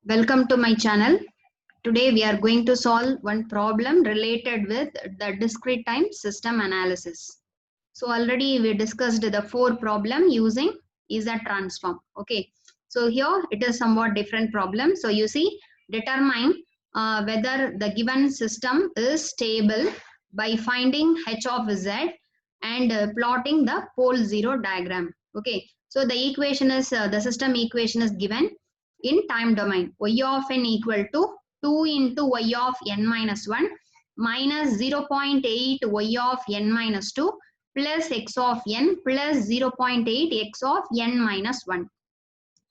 Welcome to my channel. Today we are going to solve one problem related with the discrete time system analysis. So already we discussed the four problem using Z transform. Okay. So here it is somewhat different problem. So you see, determine whether the given system is stable by finding h of z and plotting the pole zero diagram. Okay. So the equation is the system equation is given in time domain. Y of n equal to 2 into y of n minus 1 minus 0.8 y of n minus 2 plus x of n plus 0.8 x of n minus 1.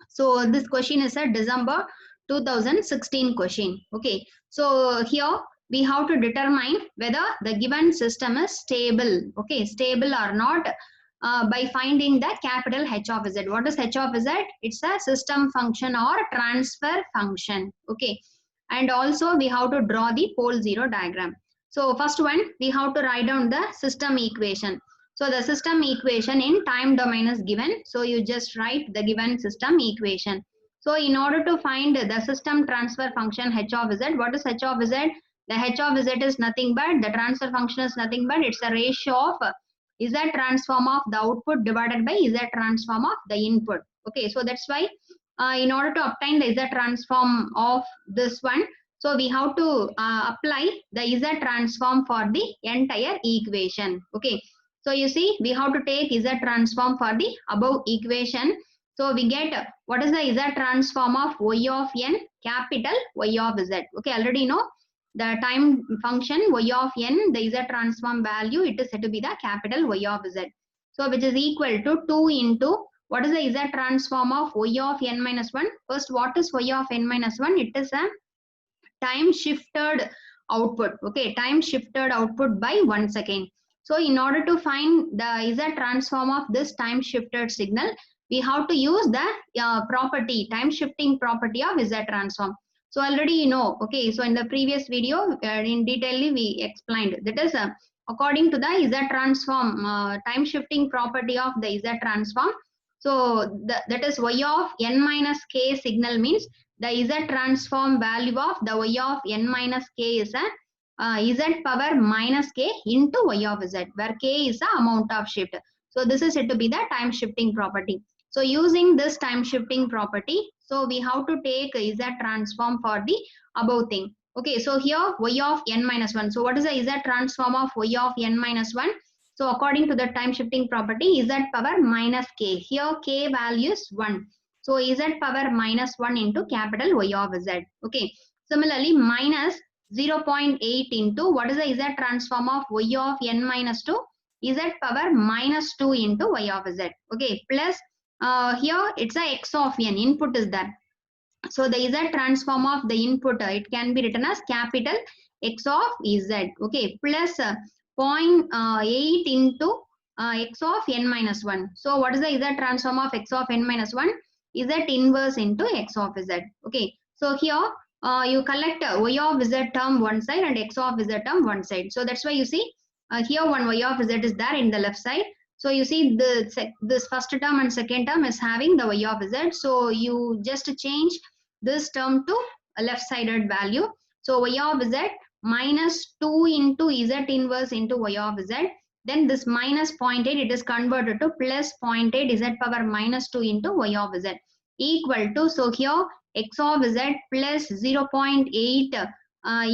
So this question is a December 2016 question. Okay. So here we have to determine whether the given system is stable. Okay. Stable or not by finding the capital H of Z. What is H of Z? It's a system function or transfer function. Okay. And also we have to draw the pole zero diagram. So first one, we have to write down the system equation. So the system equation in time domain is given. So you just write the given system equation. So in order to find the system transfer function H of Z, what is H of Z? The H of Z is nothing but, the transfer function is nothing but, it's a ratio of Z transform of the output divided by Z transform of the input. Okay, so that's why in order to obtain the Z transform of this one, so we have to apply the Z transform for the entire equation. Okay. So you see, we have to take Z transform for the above equation. So we get what is the Z transform of Y of n, capital Y of Z. Okay, already know the time function Y of n, the Z transform value, it is said to be the capital Y of Z. So which is equal to 2 into what is the Z transform of Y of n minus 1? First, what is Y of n minus 1? It is a time shifted output. Okay, time shifted output by 1 second. So in order to find the Z transform of this time shifted signal, we have to use the property, time shifting property of Z transform. So already you know, okay, so in the previous video in detail we explained that is according to the Z transform time shifting property of the Z transform. So that is Y of n minus k signal means the Z transform value of the Y of n minus k is a Z power minus k into Y of Z, where k is the amount of shift. So this is said to be the time shifting property. So using this time shifting property, so we have to take Z transform for the above thing. Okay, so here Y of n minus 1. So what is the Z transform of Y of n minus 1? So according to the time shifting property, Z power minus k. Here k value is 1. So Z power minus 1 into capital Y of Z. Okay. Similarly, minus 0.8 into what is the Z transform of Y of n minus 2? Z power minus 2 into Y of Z. Okay. Plus here it's a X of n. Input is there. So the Z transform of the input, it can be written as capital X of Z. Okay. Plus 0.8 into X of n minus 1. So what is the Z transform of X of n minus 1? Z inverse into X of Z. Okay. So here you collect Y of Z term one side and X of Z term one side. So that's why you see here one Y of Z is there in the left side. So you see this first term and second term is having the Y of Z. So you just change this term to a left sided value. So Y of Z minus 2 into Z inverse into Y of Z. Then this minus 0.8, it is converted to plus 0.8 Z power minus 2 into Y of Z equal to, so here X of Z plus 0.8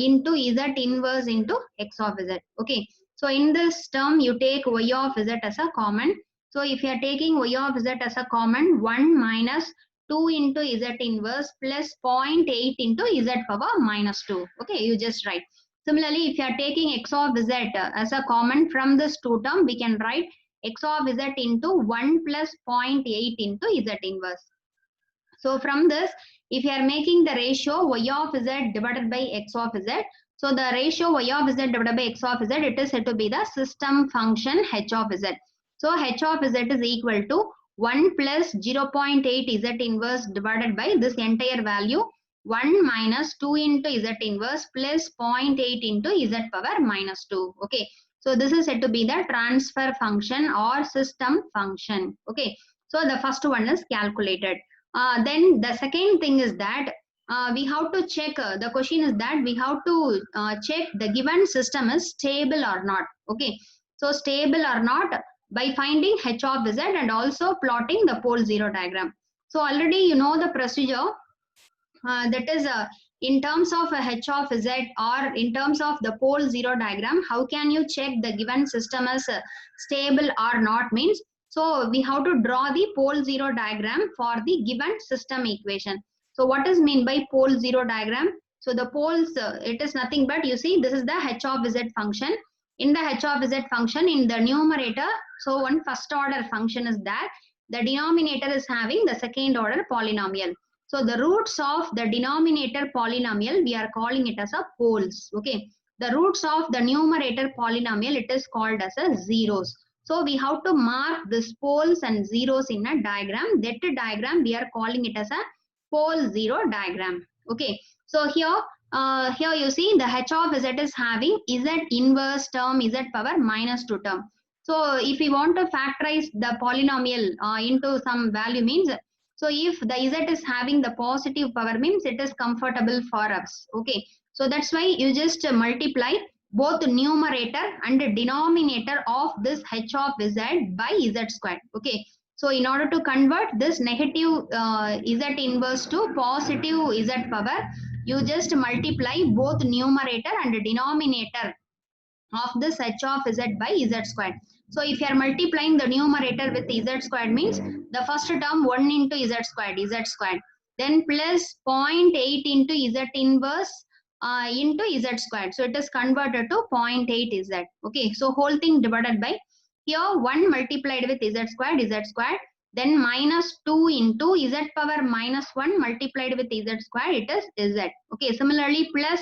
into Z inverse into X of Z. Okay. So in this term, you take Y of Z as a common. So if you are taking Y of Z as a common, 1 minus 2 into Z inverse plus 0.8 into Z power minus 2. Okay, you just write. Similarly, if you are taking X of Z as a common from this two term, we can write X of Z into 1 plus 0.8 into Z inverse. So from this, if you are making the ratio Y of Z divided by X of Z, so the ratio Y of Z divided by X of Z, it is said to be the system function H of Z. So H of Z is equal to 1 plus 0.8 Z inverse divided by this entire value 1 minus 2 into Z inverse plus 0.8 into Z power minus 2. Okay. So this is said to be the transfer function or system function. Okay. So the first one is calculated. Then the second thing is that we have to check, the question is that we have to check the given system is stable or not. Okay, so stable or not by finding h of z and also plotting the pole zero diagram. So already you know the procedure, that is in terms of a h of z or in terms of the pole zero diagram, how can you check the given system is stable or not means, so we have to draw the pole zero diagram for the given system equation. So what is mean by pole zero diagram? So the poles, it is nothing but, you see, this is the h of z function. In the h of z function, in the numerator, so one first order function is that, the denominator is having the second order polynomial. So the roots of the denominator polynomial, we are calling it as a poles. Okay. The roots of the numerator polynomial, it is called as a zeros. So we have to mark these poles and zeros in a diagram. That diagram we are calling it as a pole zero diagram. Okay. So here you see the h of z is having z inverse term z power minus 2 term. So if we want to factorize the polynomial into some value means, so if the z is having the positive power means it is comfortable for us. Okay. So that's why you just multiply both numerator and denominator of this h of z by z squared. Okay. So in order to convert this negative z inverse to positive z power, you just multiply both numerator and denominator of this h of z by z squared. So if you are multiplying the numerator with z squared means the first term 1 into z squared, then plus 0.8 into z inverse into z squared. So it is converted to 0.8 z. Okay, so whole thing divided by, here 1 multiplied with z squared, then minus 2 into z power minus 1 multiplied with z squared, it is z. Okay, similarly plus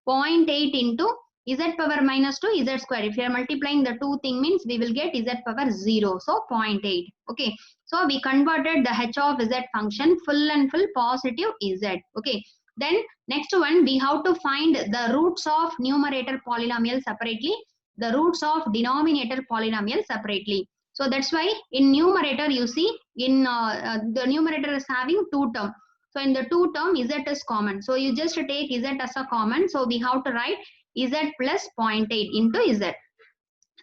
0.8 into z power minus 2 z square. If you are multiplying the two thing means we will get z power 0. So 0.8. Okay. So we converted the h of z function full and full positive z. Okay. Then next one, we have to find the roots of numerator polynomial separately, the roots of denominator polynomial separately. So that's why in numerator you see in the numerator is having two term. So in the two term z is common. So you just take z as a common. So we have to write z plus 0.8 into z.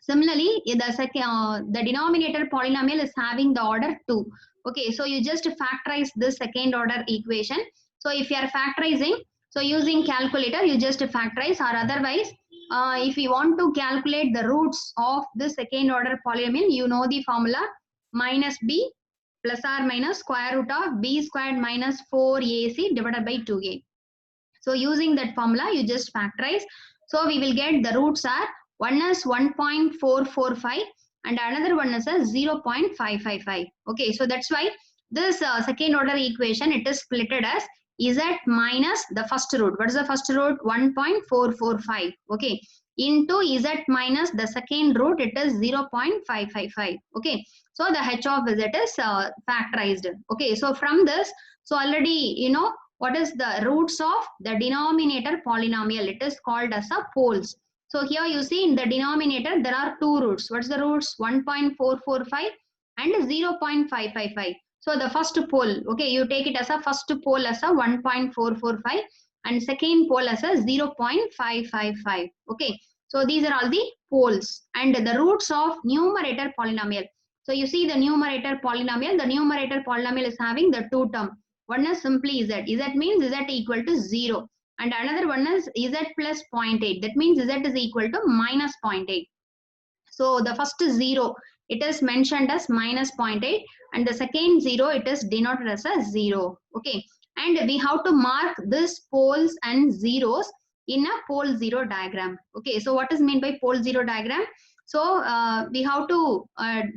Similarly, the denominator polynomial is having the order 2. Okay, so you just factorize this second order equation. So if you are factorizing, so using calculator, you just factorize, or otherwise, if you want to calculate the roots of the second order polynomial, you know the formula, minus b plus or minus square root of b squared minus 4ac divided by 2a. So using that formula, you just factorize. So we will get the roots are, one is 1.445 and another one is a 0.555. Okay, so that's why this second order equation, it is splitted as z minus the first root. What is the first root? 1.445. Okay, into z minus the second root, it is 0.555. Okay, so the h of z is factorized. Okay, so from this, so already you know what is the roots of the denominator polynomial. It is called as a poles. So here you see in the denominator there are two roots. What's the roots? 1.445 and 0.555. So the first pole, okay, you take it as a first pole as a 1.445 and second pole as a 0.555. Okay, so these are all the poles and the roots of numerator polynomial. So you see the numerator polynomial is having the two term. One is simply z. Z means z equal to 0. And another one is z plus 0.8. That means z is equal to minus 0.8. So the first 0, it is mentioned as minus 0.8. And the second 0, it is denoted as a 0. Okay. And we have to mark this poles and zeros in a pole zero diagram. Okay. So what is meant by pole zero diagram? So we have to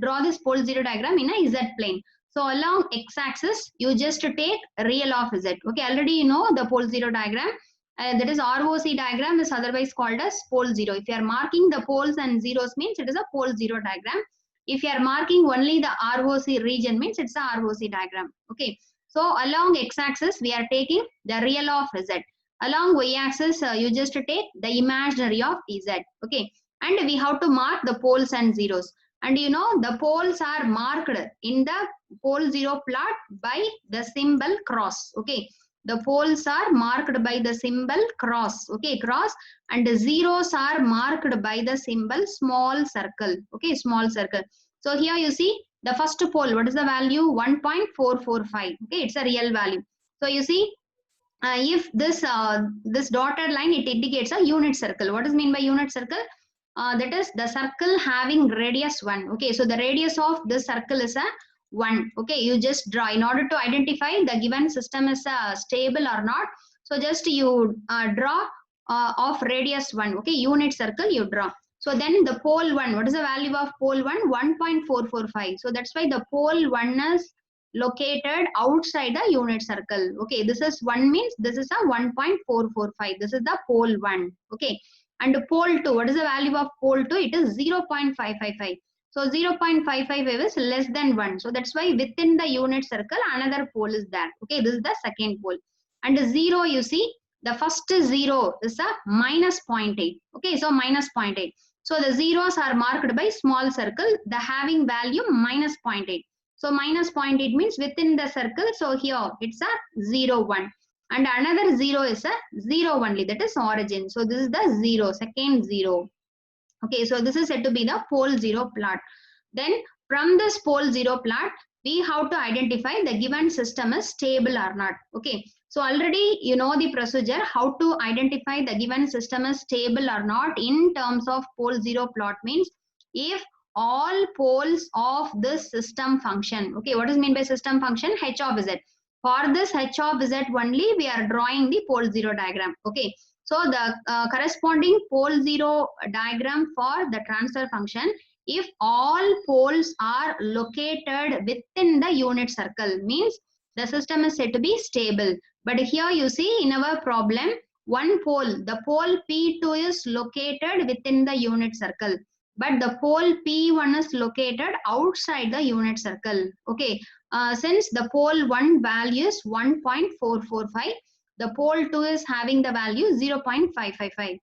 draw this pole zero diagram in a z plane. So along x-axis, you just take real of z. Okay, already you know the pole zero diagram. That is ROC diagram is otherwise called as pole zero. If you are marking the poles and zeros means it is a pole zero diagram. If you are marking only the ROC region means it's a ROC diagram. Okay, so along x-axis, we are taking the real of z. Along y-axis, you just take the imaginary of z. Okay, and we have to mark the poles and zeros. And you know the poles are marked in the pole zero plot by the symbol cross. Okay, the poles are marked by the symbol cross, okay, cross, and the zeros are marked by the symbol small circle, okay, small circle. So here you see the first pole, what is the value? 1.445, okay, it's a real value. So you see, if this dotted line, it indicates a unit circle. What is mean by unit circle? That is the circle having radius 1. Okay, so the radius of this circle is a 1. Okay, you just draw in order to identify the given system is stable or not. So just you draw of radius 1. Okay, unit circle you draw. So then the pole 1, what is the value of pole 1? 1.445. So that's why the pole 1 is located outside the unit circle. Okay, this is 1 means this is a 1.445. This is the pole 1. Okay, and pole 2, what is the value of pole 2? It is 0.555. So 0.555 is less than 1. So that's why within the unit circle another pole is there. Okay, this is the second pole. And 0, you see, the first 0 is a minus 0.8. Okay, so minus 0.8. So the zeros are marked by small circle, the having value minus 0.8. So minus 0.8 means within the circle. So here it's a 0, 1. And another 0 is a 0 only, that is origin. So this is the 0, second 0. Okay, so this is said to be the pole 0 plot. Then from this pole 0 plot, we have to identify the given system is stable or not. Okay, so already you know the procedure how to identify the given system is stable or not in terms of pole 0 plot means if all poles of this system function. Okay, what is mean by system function? H of z. For this H of z only we are drawing the pole 0 diagram. Okay, so the corresponding pole 0 diagram for the transfer function, if all poles are located within the unit circle means the system is said to be stable. But here you see in our problem, one pole, the pole P2 is located within the unit circle, but the pole P1 is located outside the unit circle. Okay, since the pole 1 value is 1.445, the pole 2 is having the value 0.555.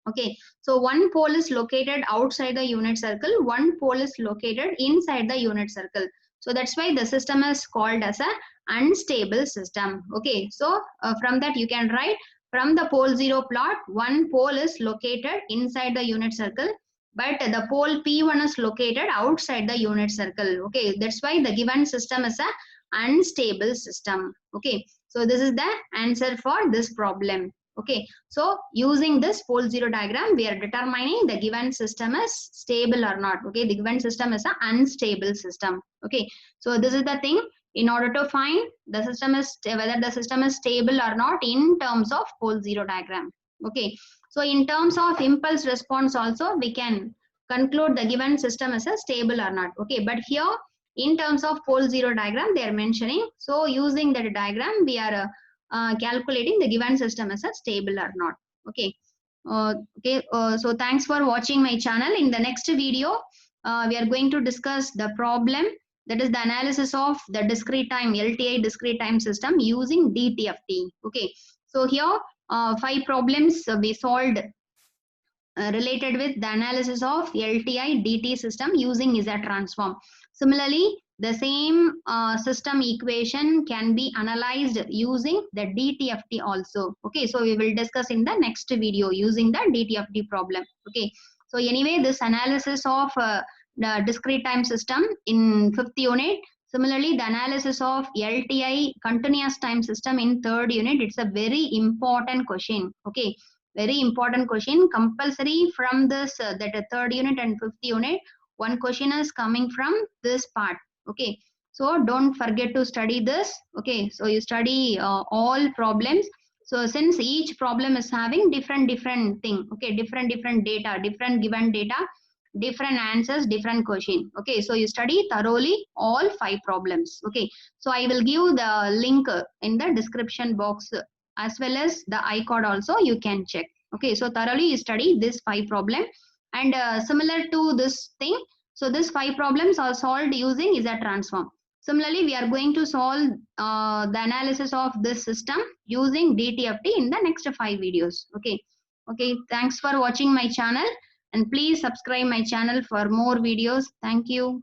Okay, so one pole is located outside the unit circle, one pole is located inside the unit circle. So that's why the system is called as a unstable system. Okay, so from that you can write, from the pole 0 plot, one pole is located inside the unit circle, but the pole P1 is located outside the unit circle. Okay, that's why the given system is a unstable system. Okay, so this is the answer for this problem. Okay, so using this pole 0 diagram, we are determining the given system is stable or not. Okay, the given system is an unstable system. Okay, so this is the thing. In order to find the system is whether the system is stable or not in terms of pole 0 diagram. Okay, so in terms of impulse response also we can conclude the given system is a stable or not. Okay, but here in terms of pole 0 diagram they are mentioning. So using that diagram we are calculating the given system as a stable or not. Okay. So thanks for watching my channel. In the next video, we are going to discuss the problem, that is the analysis of the discrete time, LTI discrete time system using DTFT. Okay. So here 5 problems we solved related with the analysis of LTI DT system using Z transform. Similarly, the same system equation can be analyzed using the DTFT also. Okay, so we will discuss in the next video using the DTFT problem. Okay, so anyway, this analysis of the discrete time system in 5th unit. Similarly, the analysis of LTI continuous time system in 3rd unit, it's a very important question. Okay, very important question, compulsory from this that 3rd unit and 5th unit. One question is coming from this part. Okay, so don't forget to study this. Okay, so you study all problems. So since each problem is having different thing, okay, different data, different given data, different answers, different question. Okay, so you study thoroughly all 5 problems. Okay, so I will give the link in the description box as well as the iCard also, you can check. Okay, so thoroughly you study this 5 problem, and similar to this thing, so this 5 problems are solved using Z transform. Similarly, we are going to solve the analysis of this system using DTFT in the next 5 videos. Okay, okay, thanks for watching my channel, and please subscribe my channel for more videos. Thank you.